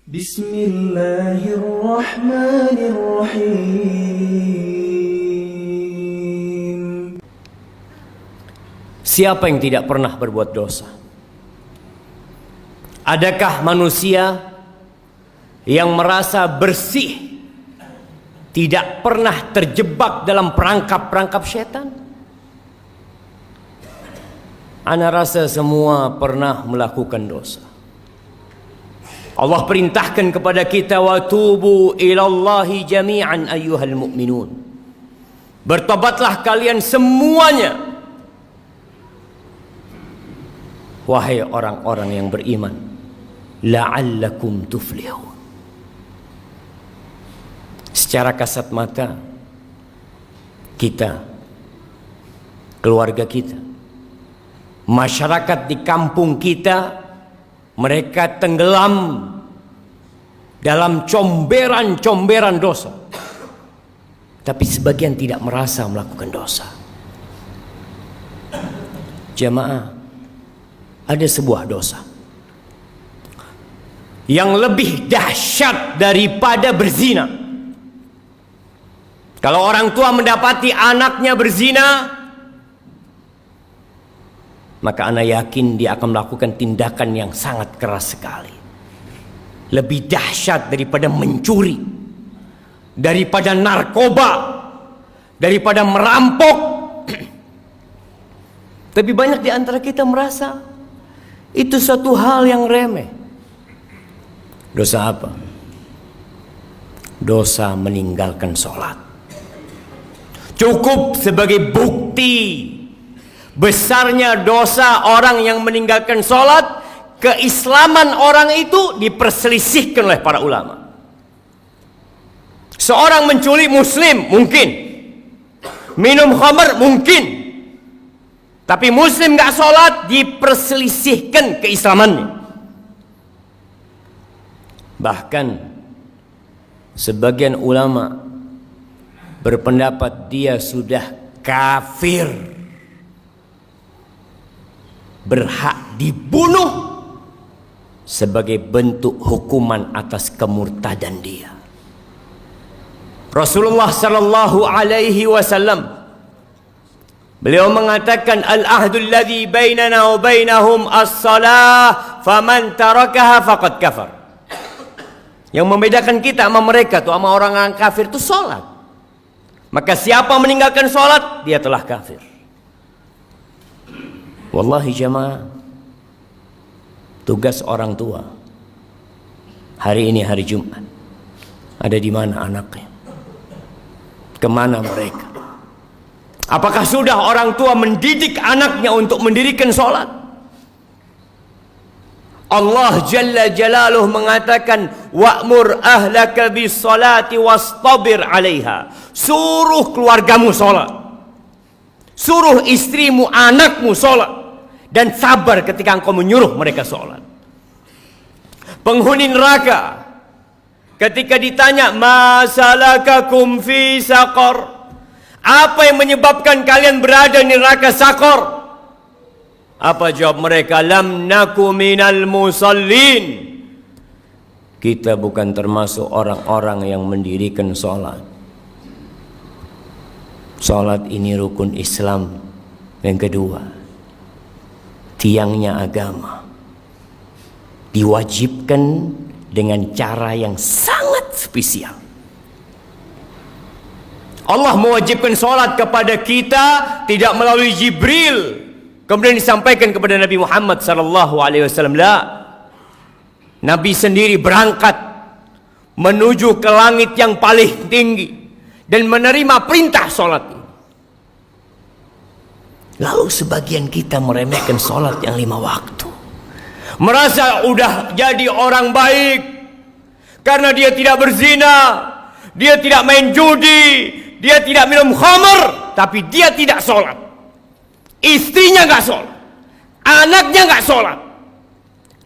Bismillahirrahmanirrahim. Siapa yang tidak pernah berbuat dosa? Adakah manusia yang merasa bersih, tidak pernah terjebak dalam perangkap-perangkap setan? Ana rasa semua pernah melakukan dosa. Allah perintahkan kepada kita, wa tubu ilallahi jami'an ayyuhal mu'minun. Bertobatlah kalian semuanya, wahai orang-orang yang beriman, la'allakum tuflihun. Secara kasat mata kita, keluarga kita, masyarakat di kampung kita, mereka tenggelam dalam comberan-comberan dosa. Tapi sebagian tidak merasa melakukan dosa. Jamaah, ada sebuah dosa yang lebih dahsyat daripada berzina. Kalau orang tua mendapati anaknya berzina, maka ana yakin dia akan melakukan tindakan yang sangat keras sekali. Lebih dahsyat daripada mencuri, daripada narkoba, daripada merampok. Tapi banyak di antara kita merasa itu satu hal yang remeh. Dosa apa? Dosa meninggalkan sholat. Cukup sebagai bukti besarnya dosa orang yang meninggalkan sholat, keislaman orang itu diperselisihkan oleh para ulama. Seorang menculik muslim mungkin, minum khamar mungkin, tapi muslim gak sholat diperselisihkan keislamannya. Bahkan sebagian ulama berpendapat dia sudah kafir, berhak dibunuh sebagai bentuk hukuman atas kemurtadan dia. Rasulullah sallallahu alaihi wasallam, beliau mengatakan, al-ahdul ladzi bainana wa bainahum as-salah faman tarakaha faqad kafar. Yang membedakan kita sama mereka tuh, sama orang kafir itu salat. Maka siapa meninggalkan salat, dia telah kafir. Wallahi jamaah, tugas orang tua hari ini hari Jumat, ada di mana anaknya? Kemana mereka? Apakah sudah orang tua mendidik anaknya untuk mendirikan sholat? Allah Jalla Jalaluh mengatakan, wa'mur ahlaka bis salati wastabir 'alaiha. Suruh keluargamu sholat, suruh istrimu, anakmu sholat, dan sabar ketika engkau menyuruh mereka sholat. Penghuni neraka ketika ditanya, masalakakum fi saqar, apa yang menyebabkan kalian berada di neraka Saqar? Apa jawab mereka? Lam naku minal musallin. Kita bukan termasuk orang-orang yang mendirikan sholat. Sholat ini rukun Islam yang kedua, tiangnya agama, diwajibkan dengan cara yang sangat spesial. Allah mewajibkan sholat kepada kita tidak melalui Jibril kemudian disampaikan kepada Nabi Muhammad SAW. Nabi sendiri berangkat menuju ke langit yang paling tinggi dan menerima perintah sholat. Lalu sebagian kita meremehkan sholat yang 5 waktu, merasa udah jadi orang baik karena dia tidak berzina, dia tidak main judi, dia tidak minum khamar, tapi dia tidak sholat. Istrinya gak sholat, anaknya gak sholat,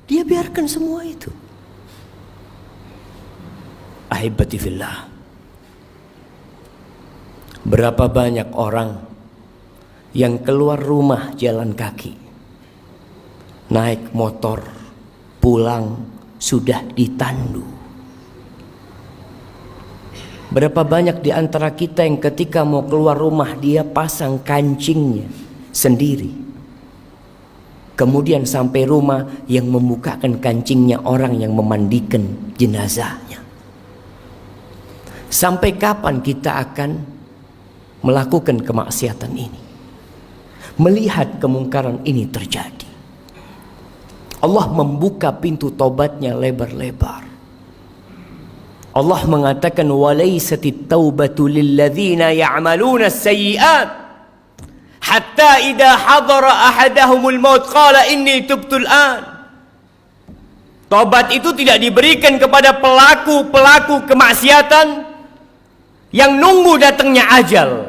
dia biarkan semua itu. Ahibati fillah, berapa banyak orang yang keluar rumah jalan kaki, naik motor, pulang sudah ditandu. Berapa banyak di antara kita yang ketika mau keluar rumah dia pasang kancingnya sendiri. Kemudian sampai rumah yang membukakan kancingnya orang yang memandikan jenazahnya. Sampai kapan kita akan melakukan kemaksiatan ini? Melihat kemungkaran ini terjadi. Allah membuka pintu tobatnya lebar-lebar. Allah mengatakan walaisatit taubatu lilladzina ya'maluna as-sayyi'at hatta idza hadara ahadahumul maut qala inni tubtul an. Tobat itu tidak diberikan kepada pelaku-pelaku kemaksiatan yang nunggu datangnya ajal.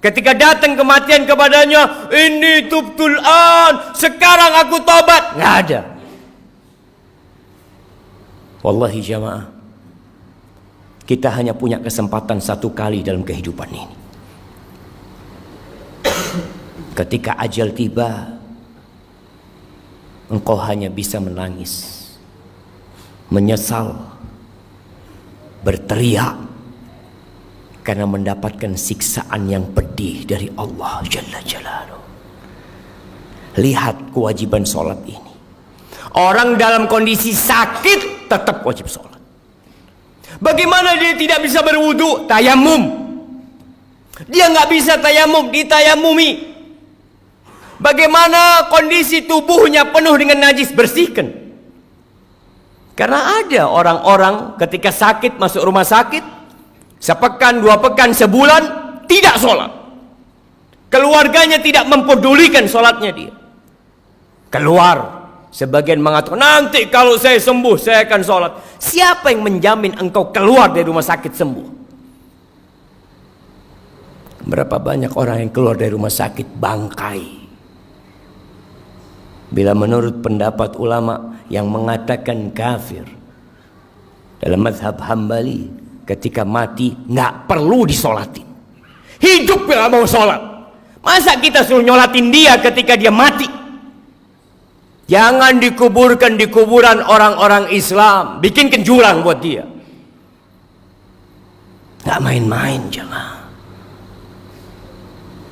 Ketika datang kematian kepadanya, inni tubtul an, sekarang aku tobat. Nggak ada. Wallahi jamaah, kita hanya punya kesempatan satu kali dalam kehidupan ini. Ketika ajal tiba, engkau hanya bisa menangis, menyesal, berteriak, karena mendapatkan siksaan yang pedih dari Allah Jalla Jalaluhu. Lihat kewajiban sholat ini. Orang dalam kondisi sakit tetap wajib sholat. Bagaimana dia tidak bisa berwudu? Tayamum. Dia nggak bisa tayamum, ditayamumi. Bagaimana kondisi tubuhnya penuh dengan najis? Bersihkan. Karena ada orang-orang ketika sakit masuk rumah sakit, sepekan, 2 pekan, sebulan tidak sholat. Keluarganya tidak mempedulikan sholatnya dia. Keluar. Sebagian mengatakan, nanti kalau saya sembuh saya akan sholat. Siapa yang menjamin engkau keluar dari rumah sakit sembuh? Berapa banyak orang yang keluar dari rumah sakit bangkai. Bila menurut pendapat ulama yang mengatakan kafir dalam mazhab Hambali, ketika mati nggak perlu disolatin. Hidup bila mau sholat. Masa kita suruh nyolatin dia ketika dia mati? Jangan dikuburkan di kuburan orang-orang Islam. Bikinkan jurang buat dia. Nggak main-main jemaah.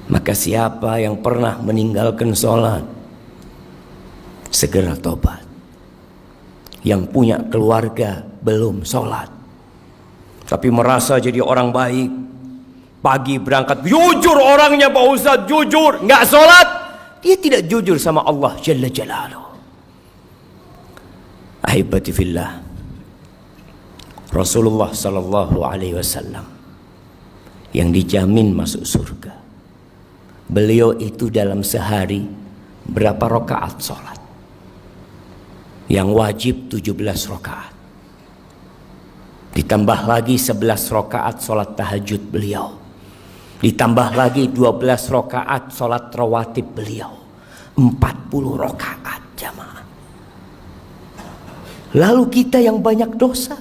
Maka siapa yang pernah meninggalkan sholat, segera tobat. Yang punya keluarga belum sholat, tapi merasa jadi orang baik, pagi berangkat, jujur orangnya Pak Ustadz, jujur, nggak sholat, dia tidak jujur sama Allah Jalla Jalaluhu. Ahibati fillah, Rasulullah sallallahu alaihi wasallam yang dijamin masuk surga, beliau itu dalam sehari berapa rakaat sholat? Yang wajib 17 rakaat. Ditambah lagi 11 rakaat sholat tahajud beliau. Ditambah lagi 12 rakaat sholat rawatib beliau. 40 rakaat jamaah. Lalu kita yang banyak dosa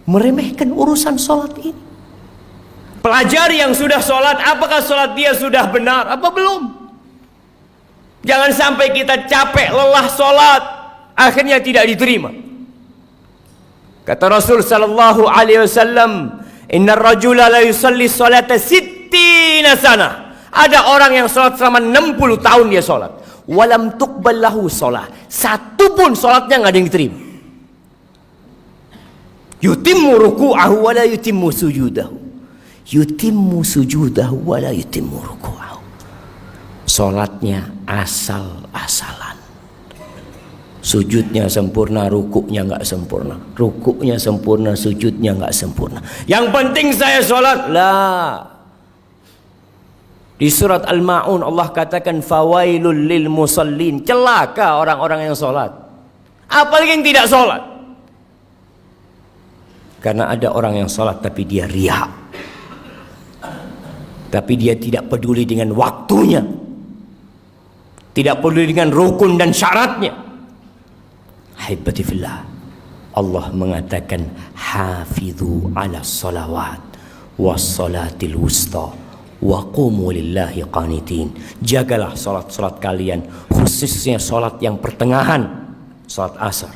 meremehkan urusan sholat ini. Pelajari yang sudah sholat, apakah sholat dia sudah benar apa belum? Jangan sampai kita capek lelah sholat, akhirnya tidak diterima. Kata Rasul sallallahu alaihi wasallam, "Innar rajula la yusalli salata 60 sana." Ada orang yang salat selama 60 tahun dia salat, walam tuqbal lahu shalah. Satu pun salatnya enggak ada yang diterima. Yutimmu ruku'ahu wa la yutimmu sujudahu. Yutimmu sujudahu wa la yutimmu ruku'ahu. Salatnya asal-asalan. Sujudnya sempurna, rukuknya nggak sempurna. Rukuknya sempurna, sujudnya nggak sempurna. Yang penting saya sholat. Lah. Di surat Al-Ma'un Allah katakan fawailul lil musallin. Celaka orang-orang yang sholat. Apalagi yang tidak sholat. Karena ada orang yang sholat tapi dia riya. Tapi dia tidak peduli dengan waktunya. Tidak peduli dengan rukun dan syaratnya. Haibati fillah, Allah mengatakan hafidhu ala salawat was salatil wusta wa qumu lillahi qanitin. Jagalah salat-salat kalian, khususnya salat yang pertengahan, salat asar.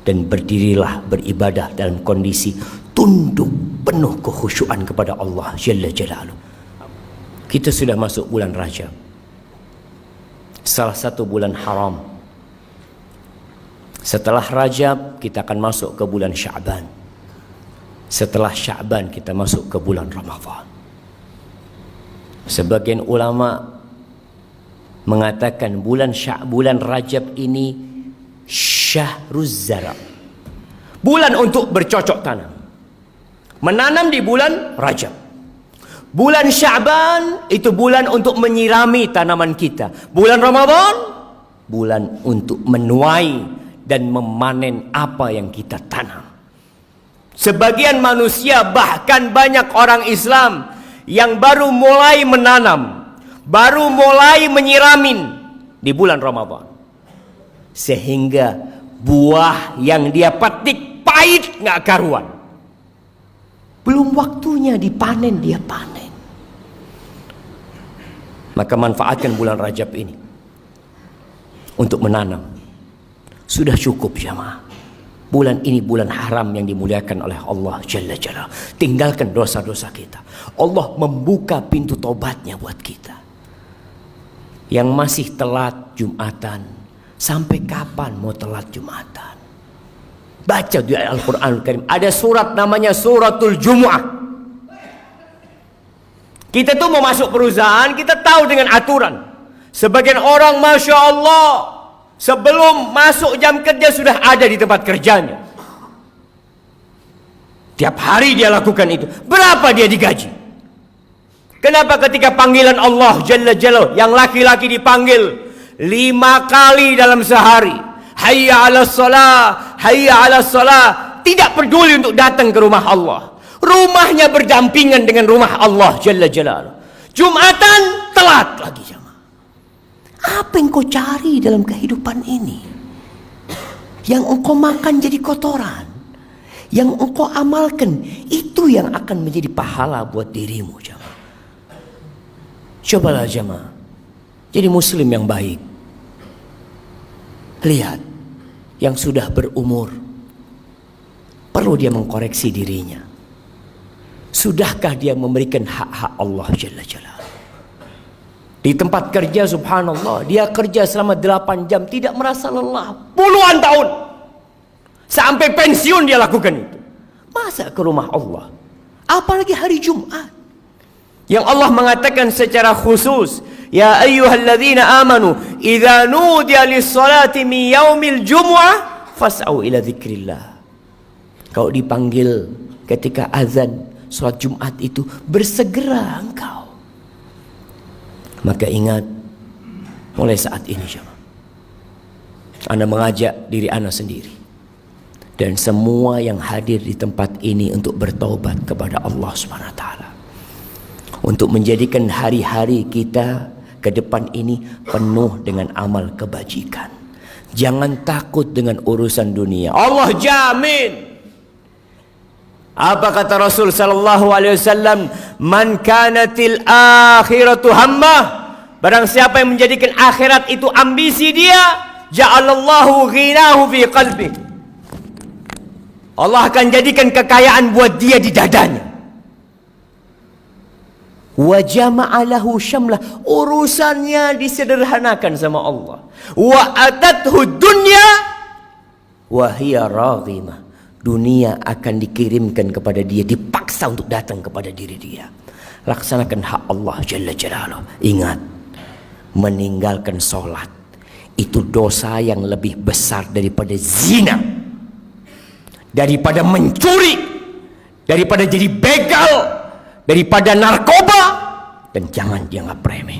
dan berdirilah beribadah dalam kondisi tunduk penuh kekhusyuan kepada Allah Jalla Jalaluh. Kita sudah masuk bulan Rajab, salah satu bulan haram. Setelah Rajab kita akan masuk ke bulan Sya'ban. Setelah Sya'ban kita masuk ke bulan Ramadan. Sebagian ulama mengatakan bulan Rajab ini Syahruz Zara, bulan untuk bercocok tanam, menanam di bulan Rajab. Bulan Sya'ban itu bulan untuk menyirami tanaman kita. Bulan Ramadan bulan untuk menuai dan memanen apa yang kita tanam. Sebagian manusia, bahkan banyak orang Islam yang baru mulai menanam, baru mulai menyiramin di bulan Ramadan, sehingga buah yang dia petik pahit nggak karuan. Belum waktunya dipanen, dia panen. Maka manfaatkan bulan Rajab ini untuk menanam. Sudah cukup jamaah. Bulan ini bulan haram yang dimuliakan oleh Allah Jalla Jalla. Tinggalkan dosa-dosa kita. Allah membuka pintu taubatnya buat kita. Yang masih telat Jumatan, sampai kapan mau telat Jumatan? Baca di Al-Quran Karim, ada surat namanya Suratul Jumu'ah. Kita tuh mau masuk perusahaan, kita tahu dengan aturan. Sebagian orang Masya Allah, sebelum masuk jam kerja sudah ada di tempat kerjanya. Tiap hari dia lakukan itu. Berapa dia digaji? Kenapa ketika panggilan Allah Jalla Jalla, yang laki-laki dipanggil 5 kali dalam sehari, hayya ala salah, hayya ala salah, tidak peduli untuk datang ke rumah Allah. Rumahnya berdampingan dengan rumah Allah Jalla Jalla. Jumatan telat lagi jemaah. Apa yang kau cari dalam kehidupan ini? Yang engkau makan jadi kotoran, yang engkau amalkan, itu yang akan menjadi pahala buat dirimu jemaah. Cobalah jemaah jadi muslim yang baik. Lihat, yang sudah berumur perlu dia mengkoreksi dirinya. Sudahkah dia memberikan hak-hak Allah Jalla Jalla? Di tempat kerja subhanallah, dia kerja selama 8 jam tidak merasa lelah, puluhan tahun, sampai pensiun dia lakukan itu. Masa ke rumah Allah? Apalagi hari Jumat, yang Allah mengatakan secara khusus, ya ayyuhalladzina amanu idza nudiya lis-salati min yaumil jumu'ah fas'au ila dzikrillah. Kau dipanggil ketika azan salat Jumat itu, bersegera engkau. Maka ingat, mulai saat ini jemaah, Anda mengajak diri Anda sendiri dan semua yang hadir di tempat ini untuk bertaubat kepada Allah Subhanahu wa taala, untuk menjadikan hari-hari kita ke depan ini penuh dengan amal kebajikan. Jangan takut dengan urusan dunia. Allah jamin. Apa kata Rasul sallallahu alaihi wasallam? Man kanatil akhiratu hammah. Barang siapa yang menjadikan akhirat itu ambisi dia, ja'alallahu ghinahu fi qalbi. Allah akan jadikan kekayaan buat dia di dadanya. Wa jama'a lahu syamlah, urusannya disederhanakan sama Allah. Wa atathu dunya wa hiya raghimah. Dunia akan dikirimkan kepada dia, dipaksa untuk datang kepada diri dia. Laksanakan hak Allah Jalla Jalaluh. Ingat, meninggalkan sholat itu dosa yang lebih besar daripada zina, daripada mencuri, daripada jadi begal, daripada narkoba. Dan jangan dianggap remeh.